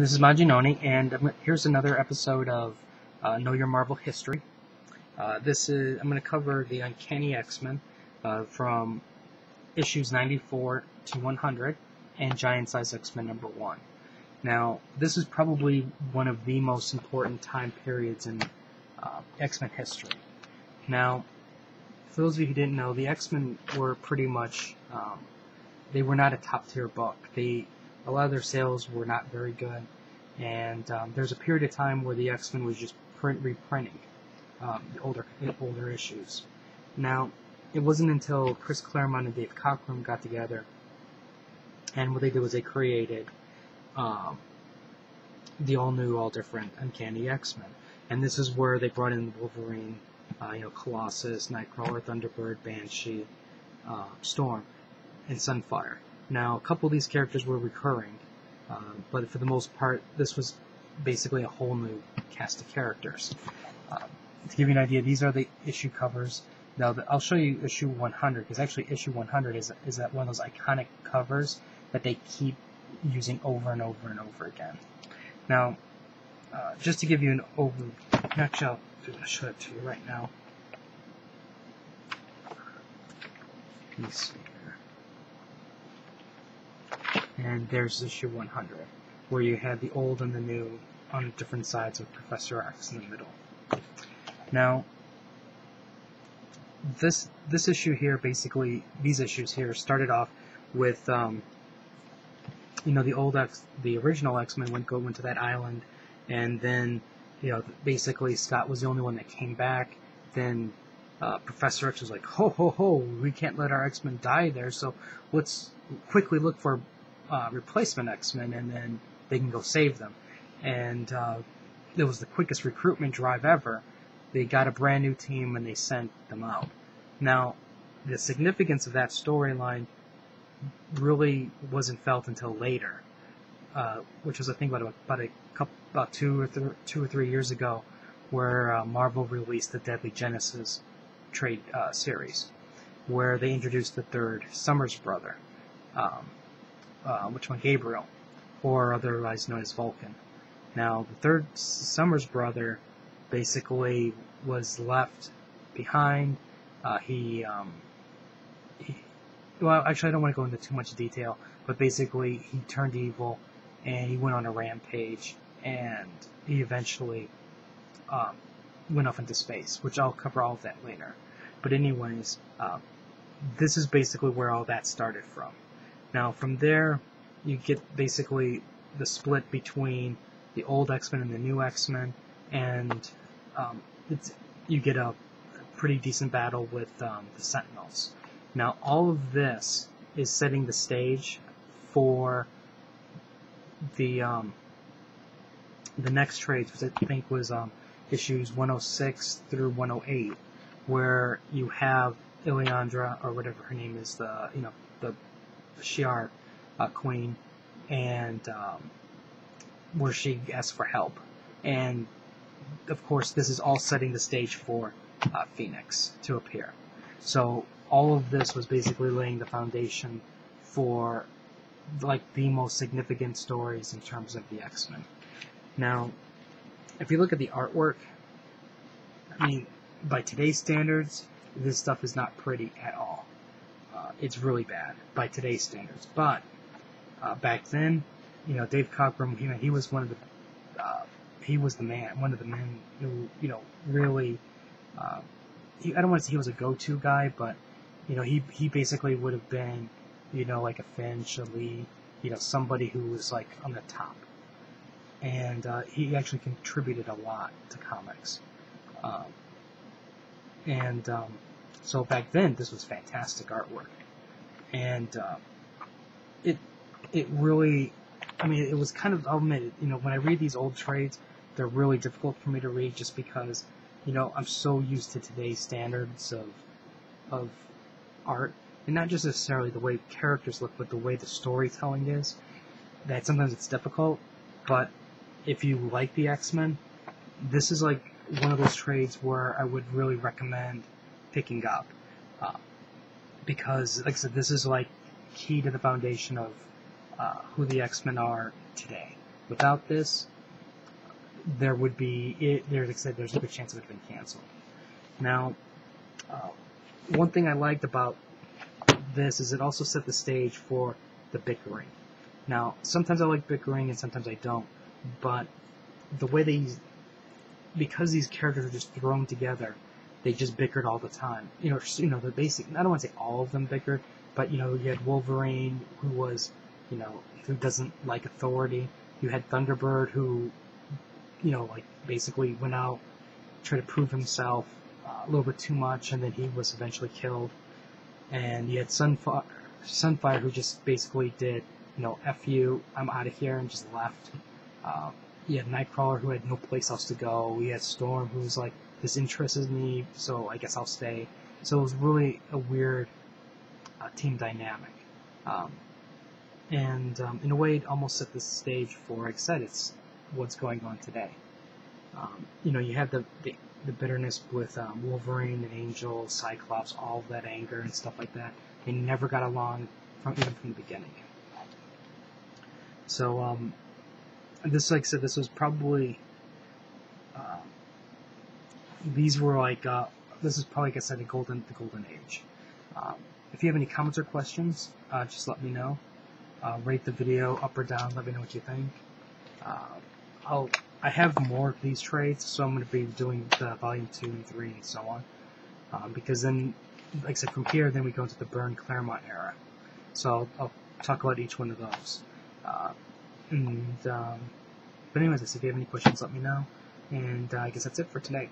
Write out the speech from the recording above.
This is Majinoni, and here's another episode of Know Your Marvel History. I'm going to cover the Uncanny X-Men from issues 94 to 100 and Giant Size X-Men number 1. Now, this is probably one of the most important time periods in X-Men history. Now, for those of you who didn't know, the X-Men were pretty much, they were not a top-tier book. A lot of their sales were not very good, and there's a period of time where the X-Men was just reprinting the older issues. Now, it wasn't until Chris Claremont and Dave Cockrum got together, and what they did was they created the all-new, all-different Uncanny X-Men. And this is where they brought in Wolverine, Colossus, Nightcrawler, Thunderbird, Banshee, Storm, and Sunfire. Now, a couple of these characters were recurring, but for the most part, this was basically a whole new cast of characters. To give you an idea, these are the issue covers. Now, I'll show you issue 100, because actually issue 100 is that one of those iconic covers that they keep using over and over and over again. Now, just to give you an overview, actually, I'm going to show it to you right now. Let me see here. And there's issue 100, where you have the old and the new on different sides with Professor X in the middle. Now, this issue here, basically, these issues here started off with, the original X-Men went to that island, and then, basically Scott was the only one that came back. Then Professor X was like, ho, ho, ho, we can't let our X-Men die there, so let's quickly look for replacement X-Men, and then they can go save them. And it was the quickest recruitment drive ever. They got a brand new team, and they sent them out. Now, the significance of that storyline really wasn't felt until later, which was, I think, about 2 or 3 years ago, where Marvel released the Deadly Genesis trade series, where they introduced the third Summers brother, Gabriel, or otherwise known as Vulcan. Now, the third Summers brother basically was left behind. Well, actually, I don't want to go into too much detail, but basically, he turned evil, and he went on a rampage, and he eventually went off into space, which I'll cover all of that later. But anyways, this is basically where all that started from. Now, from there, you get basically the split between the old X-Men and the new X-Men, and you get a pretty decent battle with the Sentinels. Now, all of this is setting the stage for the next trades, which I think was issues 106 through 108, where you have Ileandra, or whatever her name is, the Shi'ar queen, and where she asks for help. And of course, this is all setting the stage for Phoenix to appear. So all of this was basically laying the foundation for the most significant stories in terms of the X-Men. Now, if you look at the artwork, I mean, by today's standards, this stuff is not pretty at all. It's really bad by today's standards. But back then, Dave Cockrum, he was one of the one of the men who, really, I don't want to say he was a go-to guy, but, he basically would have been, like a Finch, a Lee, somebody who was, on the top. And he actually contributed a lot to comics. So back then, this was fantastic artwork. And it really, it was kind of, I'll admit it, when I read these old trades, they're really difficult for me to read just because, I'm so used to today's standards of art, and not just necessarily the way characters look, but the way the storytelling is, that sometimes it's difficult. But if you like the X-Men, this is one of those trades where I would really recommend picking up, because, like I said, this is key to the foundation of who the X-Men are today. Without this, there would be, like I said, there's a good chance it would have been canceled. Now, one thing I liked about this is it also set the stage for the bickering. Now, sometimes I like bickering and sometimes I don't, but the way because these characters are just thrown together, they just bickered all the time. The basic, I don't want to say all of them bickered, but, you had Wolverine, who doesn't like authority. You had Thunderbird, who, basically went out, tried to prove himself a little bit too much, and then he was eventually killed. And you had Sunfire, who just basically did, F you, I'm out of here, and just left. You had Nightcrawler, who had no place else to go. You had Storm, who was like, this interests me, so I guess I'll stay. So it was really a weird team dynamic. In a way, it almost set the stage for, like I said, it's what's going on today. You had the bitterness with Wolverine and Angel, Cyclops, all of that anger and stuff like that. They never got along even from the beginning. So, this, like I said, this was probably, these were like, this is probably, like I said, the golden age. If you have any comments or questions, just let me know. Rate the video up or down, let me know what you think. I have more of these trades, so I'm going to be doing the volume 2 and 3 and so on. Because then, like I said, from here, then we go into the Byrne Claremont era. So I'll talk about each one of those. But anyways, if you have any questions, let me know. And I guess that's it for today.